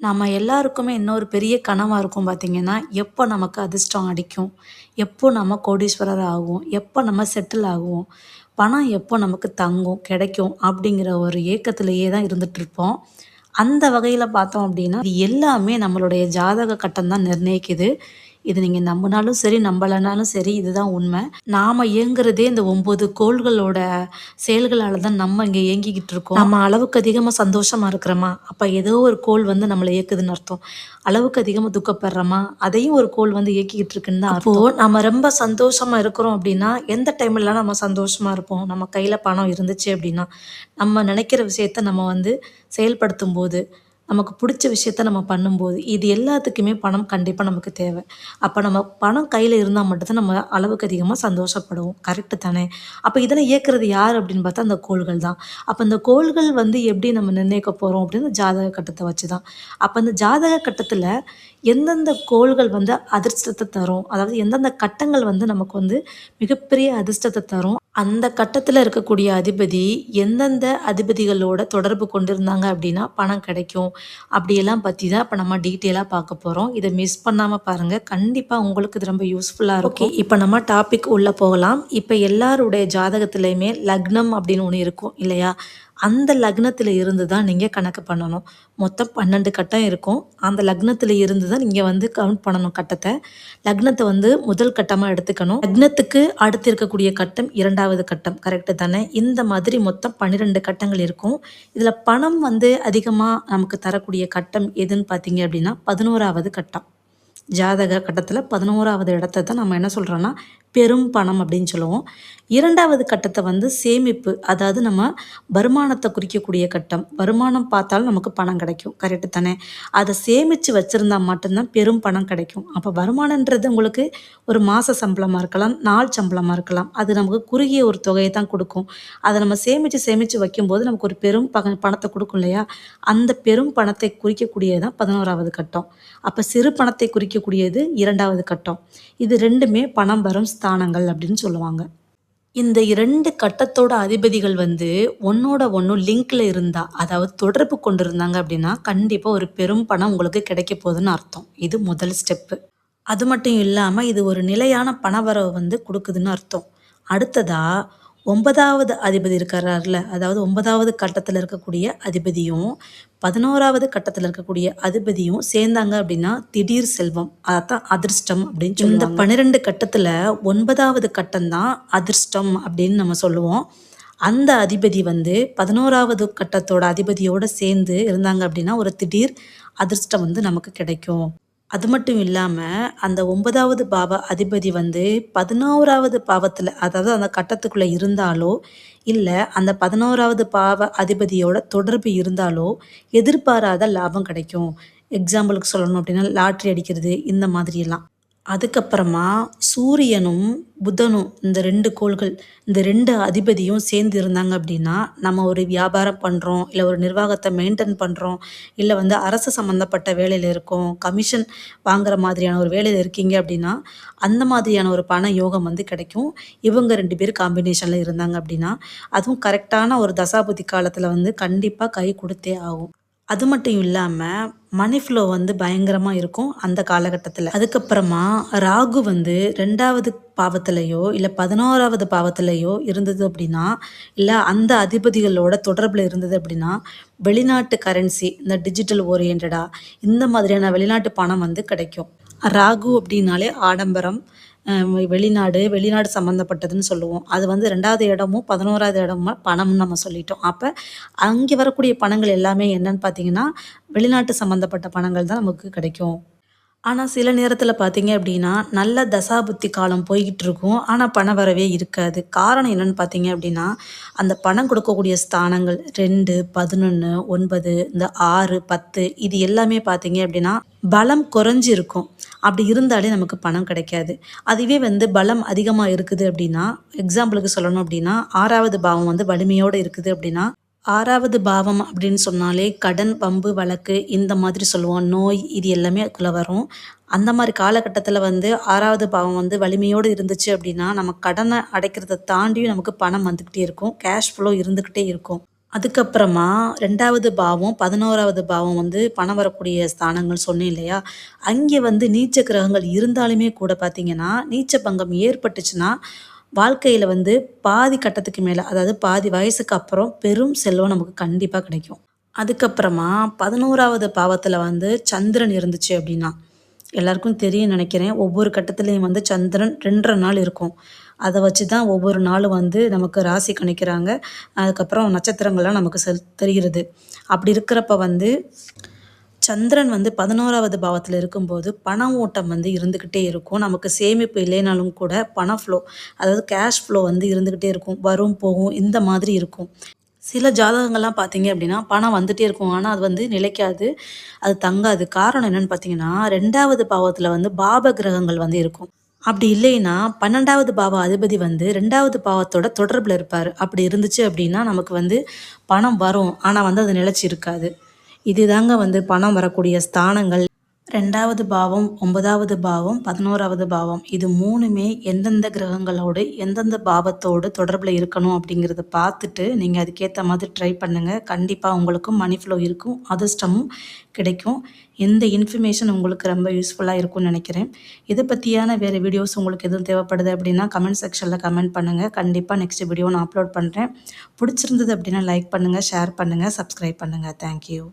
நம்ம எல்லாருக்குமே இன்னொரு பெரிய கனவா இருக்கும் பார்த்தீங்கன்னா, எப்போ நமக்கு அதிர்ஷ்டம் அடிக்கும்? எப்போ நம்ம கோடீஸ்வரர் ஆகுவோம்? எப்போ நம்ம செட்டில் ஆகுவோம்? பணம் எப்போ நமக்கு தங்கும், கிடைக்கும்? அப்படிங்கிற ஒரு ஏக்கத்திலேயே தான் இருந்துட்டுருப்போம். அந்த வகையில பார்த்தோம் அப்படின்னா, இது எல்லாமே நம்மளுடைய ஜாதக கட்டம் தான் நிர்ணயிக்குது. இது நீங்க நம்புனாலும் சரி, நம்பலனாலும் சரி, இதுதான் உண்மை. நாம இயங்குறதே இந்த 9 கோள்களோட செயல்களால தான் நம்ம இங்க இயங்கிக்கிட்டு இருக்கோம். நம்ம அளவுக்கு அதிகமா சந்தோஷமா இருக்கிறோமா, அப்ப ஏதோ ஒரு கோள் வந்து நம்மள இயக்குதுன்னு அர்த்தம். அளவுக்கு அதிகமா துக்கப்படுறோமா, அதையும் ஒரு கோள் வந்து இயக்கிக்கிட்டு இருக்குன்னு தான் அர்த்தம். அப்போ நம்ம ரொம்ப சந்தோஷமா இருக்கிறோம் அப்படின்னா, எந்த டைம்லலாம் நம்ம சந்தோஷமா இருப்போம்? நம்ம கையில பணம் இருந்துச்சு அப்படின்னா, நம்ம நினைக்கிற விஷயத்த நம்ம வந்து செயல்படுத்தும்போது, நமக்கு புடிச்ச விஷயத்த நம்ம பண்ணும்போது, இது எல்லாத்துக்குமே பணம் கண்டிப்பா நமக்கு தேவை. அப்ப நம்ம பணம் கையில இருந்தா மட்டும் தான் நம்ம அளவுக்கு அதிகமா சந்தோஷப்படுவோம். கரெக்ட்டு தானே? அப்ப இதெல்லாம் இயக்குறது யார் அப்படின்னு பார்த்தா அந்த கோள்கள் தான். அப்ப இந்த கோள்கள் வந்து எப்படி நம்ம நிர்ணயிக்க போறோம் அப்படின்னு ஜாதக கட்டத்த வச்சு தான். அப்ப இந்த ஜாதக கட்டத்துல எந்தெந்த கோள்கள் வந்து அதிர்ஷ்டத்த தரும்? அதாவது எந்தெந்த கட்டங்கள் வந்து நமக்கு வந்து மிகப்பெரிய அதிர்ஷ்டத்த தரும்? அந்த கட்டத்துல இருக்கக்கூடிய அதிபதி எந்தெந்த அதிபதிகளோட தொடர்பு கொண்டிருந்தாங்க அப்படின்னா பணம் கிடைக்கும். அப்படியெல்லாம் பத்தி தான் இப்ப நம்ம டீட்டெயிலா பார்க்க போறோம். இத மிஸ் பண்ணாம பாருங்க. கண்டிப்பா உங்களுக்கு இது ரொம்ப யூஸ்ஃபுல்லா இருக்கும். ஓகே. இப்ப நம்ம டாபிக் உள்ள போகலாம். இப்ப எல்லாருடைய ஜாதகத்திலயுமே லக்னம் அப்படின்னு ஒண்ணு இருக்கும் இல்லையா? அந்த லக்னத்தில இருந்து தான் நீங்க கணக்கு பண்ணணும். மொத்தம் 12 கட்டம் இருக்கும். அந்த லக்னத்தில இருந்து தான் நீங்க வந்து கவுண்ட் பண்ணணும் கட்டத்த. லக்னத்த வந்து முதல் கட்டமா எடுத்துக்கணும். லக்னத்துக்கு அடுத்து இருக்கக்கூடிய கட்டம் 2வது கட்டம். கரெக்ட்டு தானே? இந்த மாதிரி மொத்தம் 12 கட்டங்கள் இருக்கும். இதுல பணம் வந்து அதிகமா நமக்கு தரக்கூடிய கட்டம் எதுன்னு பார்த்தீங்க அப்படின்னா, 11வது கட்டம். ஜாதக கட்டத்துல 11வது இடத்த தான் நம்ம என்ன சொல்றோம்னா, பெரும் பணம் அப்படின்னு சொல்லுவோம். 2வது கட்டத்த வந்து சேமிப்பு. அதாவது நம்ம வருமானத்த குறிக்கக்கூடிய கட்டம். வருமானம் பார்த்தாலும் நமக்கு பணம் கிடைக்கும். கரெக்ட்டு தானே? அத சேமிச்சு வச்சிருந்தா மட்டும் தான் பெரும் பணம் கிடைக்கும். அப்ப வருமானம்ன்றது உங்களுக்கு ஒரு மாச சம்பளமா இருக்கலாம், நாள் சம்பளமா இருக்கலாம். அது நமக்கு குறுகிய ஒரு தொகைய தான் குடுக்கும். அத நம்ம சேமிச்சு, சேமிச்சு வைக்கும்போது நமக்கு ஒரு பெரும் பணத்த குடுக்கும் இல்லையா? அந்த பெரும் பணத்தை குறிக்கக்கூடியது தான் 11வது கட்டம். அப்ப சிறு பணத்தை குறிக்கக்கூடியது 2வது கட்டம். இது 2மே பணம் வரும் ஸ்தானங்கள் அப்படின்னு சொல்லுவாங்க. இந்த 2 கட்டத்தோட அதிபதிகள் வந்து ஒண்ணோட ஒண்ணு லிங்க்ல இருந்தா, அதாவது தொடர்பு கொண்டிருந்தாங்க அப்படின்னா, கண்டிப்பா ஒரு பெரும் பணம் உங்களுக்கு கிடைக்க போகுதுன்னு அர்த்தம். இது முதல் ஸ்டெப்பு. அது மட்டும் இல்லாம, இது ஒரு நிலையான பணவரவு வந்து குடுக்குதுன்னு அர்த்தம். அடுத்ததா 9வது அதிபதி இருக்கிறார்ல, அதாவது 9வது கட்டத்துல இருக்கக்கூடிய அதிபதியும், 11வது கட்டத்துல இருக்கக்கூடிய அதிபதியும் சேர்ந்தாங்க அப்படின்னா, திடீர் செல்வம். அதத்தான் அதிர்ஷ்டம் அப்படின்னு சொல்லுவாங்க. இந்த 12 கட்டத்துல 9வது கட்டம் தான் அதிர்ஷ்டம் அப்படின்னு நம்ம சொல்லுவோம். அந்த அதிபதி வந்து 11வது கட்டத்தோட அதிபதியோட சேர்ந்து இருந்தாங்க அப்படின்னா, ஒரு திடீர் அதிர்ஷ்டம் வந்து நமக்கு கிடைக்கும். அது மட்டும் இல்லாம, அந்த 9வது பாவ அதிபதி வந்து 11வது பாவத்துல, அதாவது அந்த கட்டத்துக்குள்ள இருந்தாலோ, இல்ல அந்த 11வது பாவ அதிபதியோட தொடர்பு இருந்தாலோ, எதிர்பாராத லாபம் கிடைக்கும். எக்ஸாம்பிளுக்கு சொல்லணும் அப்டின்னா, லாட்டரி அடிக்கிறது இந்த மாதிரியெல்லாம். அதுக்கப்புறமா சூரியனும், புதனும் இந்த 2 கோள்கள், இந்த 2 அதிபதியும் சேர்ந்து இருந்தாங்க அப்டின்னா, நம்ம ஒரு வியாபாரம் பண்றோம், இல்ல ஒரு நிர்வாகத்த மெயின்டெயின் பண்றோம், இல்ல வந்து அரசு சம்மந்தப்பட்ட வேலையில இருக்கோம், கமிஷன் வாங்குற மாதிரியான ஒரு வேலையில இருக்கீங்க அப்டின்னா, அந்த மாதிரியான ஒரு பண யோகம் வந்து கிடைக்கும். இவங்க 2 பேரும் காம்பினேஷன்ல இருந்தாங்க அப்டின்னா, அதுவும் கரெக்ட்டான ஒரு தசாபுத்தி காலத்துல வந்து கண்டிப்பா கை குடுத்தே ஆகும். அது மட்டும் இல்லாம, மனி ஃப்ளோ வந்து பயங்கரமா இருக்கும் அந்த காலகட்டத்தில. அதுக்கப்புறமா ராகு வந்து 2வது பாவத்திலயோ, இல்ல 11வது பாவத்திலயோ இருந்தது அப்டின்னா, இல்ல அந்த அதிபதிகளோட தொடர்புல இருந்தது அப்டின்னா, வெளிநாட்டு கரன்சி, இந்த டிஜிட்டல் ஓரியன்டடா இந்த மாதிரியான வெளிநாட்டு பணம் வந்து கிடைக்கும். ராகு அப்டின்னாலே ஆடம்பரம், வெளிநாடு, வெளிநாடு சம்மந்தப்பட்டதுன்னு சொல்லுவோம். அது வந்து 2வது இடமும், 11வது இடமும் பணம்னு நம்ம சொல்லிட்டோம். அப்ப அங்கே வரக்கூடிய பணங்கள் எல்லாமே என்னன்னு பார்த்தீங்கன்னா, வெளிநாட்டு சம்மந்தப்பட்ட பணங்கள் தான் நமக்கு கிடைக்கும். ஆனா, சில நேரத்தில பார்த்தீங்க அப்டின்னா, நல்ல தசாபுத்தி காலம் போய்க்கிட்டு இருக்கும். ஆனா, பண வரவே இருக்காது. காரணம் என்னன்னு பார்த்தீங்க அப்டின்னா, அந்த பணம் கொடுக்கக்கூடிய ஸ்தானங்கள் 2, 11, 9 இந்த 6, 10 இது எல்லாமே பார்த்தீங்க அப்டின்னா, பலம் குறைஞ்சு இருக்கும். அப்டி இருந்தாலே நமக்கு பணம் கிடைக்காது. அதுவே வந்து பலம் அதிகமா இருக்குது அப்டின்னா, எக்ஸாம்பிளுக்கு சொல்லணும் அப்டின்னா, 6வது பாவம் வந்து வலிமையோட இருக்குது அப்டின்னா, 6வது பாவம் அப்படின்னு சொன்னாலே கடன், வம்பு, வழக்கு இந்த மாதிரி சொல்லுவோம். நோய் இது எல்லாமே அதுக்குள்ள வரும். அந்த மாரி காலகட்டத்தில வந்து 6வது பாவம் வந்து வலிமையோடு இருந்துச்சு அப்படின்னா, நம்ம கடன அடைக்கிறத தாண்டியும் நமக்கு பணம் வந்துக்கிட்டே இருக்கும். கேஷ் ஃப்ளோ இருந்துக்கிட்டே இருக்கும். அதுக்கப்புறமா 2வது பாவம், 11வது பாவம் வந்து பணம் வரக்கூடிய ஸ்தானங்கள் சொன்னேன் இல்லையா? அங்கே வந்து நீச்ச கிரகங்கள் இருந்தாலுமே கூட பார்த்தீங்கன்னா, நீச்ச பங்கம் ஏற்பட்டுச்சுன்னா, வாழ்க்கையில வந்து பாதி கட்டத்துக்கு மேல, அதாவது பாதி வயசுக்கு அப்புறம் பெரும் செல்வம் நமக்கு கண்டிப்பா கிடைக்கும். அதுக்கப்புறமா 11வது பாவத்தில வந்து சந்திரன் இருந்துச்சு அப்படின்னா, எல்லாருக்கும் தெரியும்னு நெனைக்கிறேன். ஒவ்வொரு கட்டத்திலயும் வந்து சந்திரன் 2 1/2 நாள் இருக்கும். அத வச்சு தான் ஒவ்வொரு நாளும் வந்து நமக்கு ராசி கணிக்கிறாங்க. அதுக்கப்புறம் நட்சத்திரங்கள்லாம் நமக்கு தெரிகிறது. அப்படி இருக்கிறப்ப வந்து சந்திரன் வந்து 11வது பாவத்தில இருக்கும்போது, பண ஓட்டம் வந்து இருந்துகிட்டே இருக்கும். நமக்கு சேமிப்பு இல்லைனாலும் கூட பண ஃப்ளோ, அதாவது கேஷ் ஃப்ளோ வந்து இருந்துகிட்டே இருக்கும். வரும், போகும் இந்த மாதிரி இருக்கும். சில ஜாதகங்கள்லாம் பார்த்தீங்க அப்படின்னா, பணம் வந்துட்டே இருக்கும். ஆனா, அது வந்து நிலைக்காது. அது தங்காது. காரணம் என்னன்னு பார்த்தீங்கன்னா, 2வது பாவத்தில வந்து பாப கிரகங்கள் வந்து இருக்கும். அப்படி இல்லைன்னா, 12வது பாவ அதிபதி வந்து 2வது பாவத்தோட தொடர்புல இருப்பாரு. அப்படி இருந்துச்சு அப்படின்னா, நமக்கு வந்து பணம் வரும். ஆனா வந்து அது நிலைச்சு இருக்காது. இதுதாங்க வந்து பணம் வரக்கூடிய ஸ்தானங்கள். 2வது பாவம், 9வது பாவம், 11வது பாவம். இது 3மே எந்தெந்த கிரகங்களோடு, எந்தெந்த பாவத்தோடு தொடர்புல இருக்கணும் அப்படிங்கிறத பார்த்துட்டு, நீங்க அதுக்கேத்த மாதிரி ட்ரை பண்ணுங்க. கண்டிப்பா உங்களுக்கும் மனி ஃப்ளோ இருக்கும். அதிர்ஷ்டமும் கிடைக்கும். இந்த இன்ஃபர்மேஷன் உங்களுக்கு ரொம்ப யூஸ்ஃபுல்லா இருக்கும்னு நெனைக்கிறேன். இத பத்தியான வேற வீடியோஸ் உங்களுக்கு எதுவும் தேவைப்படுது அப்படின்னா, கமெண்ட் செக்ஷன்ல கமெண்ட் பண்ணுங்க. கண்டிப்பா நெக்ஸ்ட் வீடியோ நான் அப்லோட் பண்றேன். புடிச்சிருந்தது அப்படின்னா லைக் பண்ணுங்க, ஷேர் பண்ணுங்க, சப்ஸ்கிரைப் பண்ணுங்க. Thank you.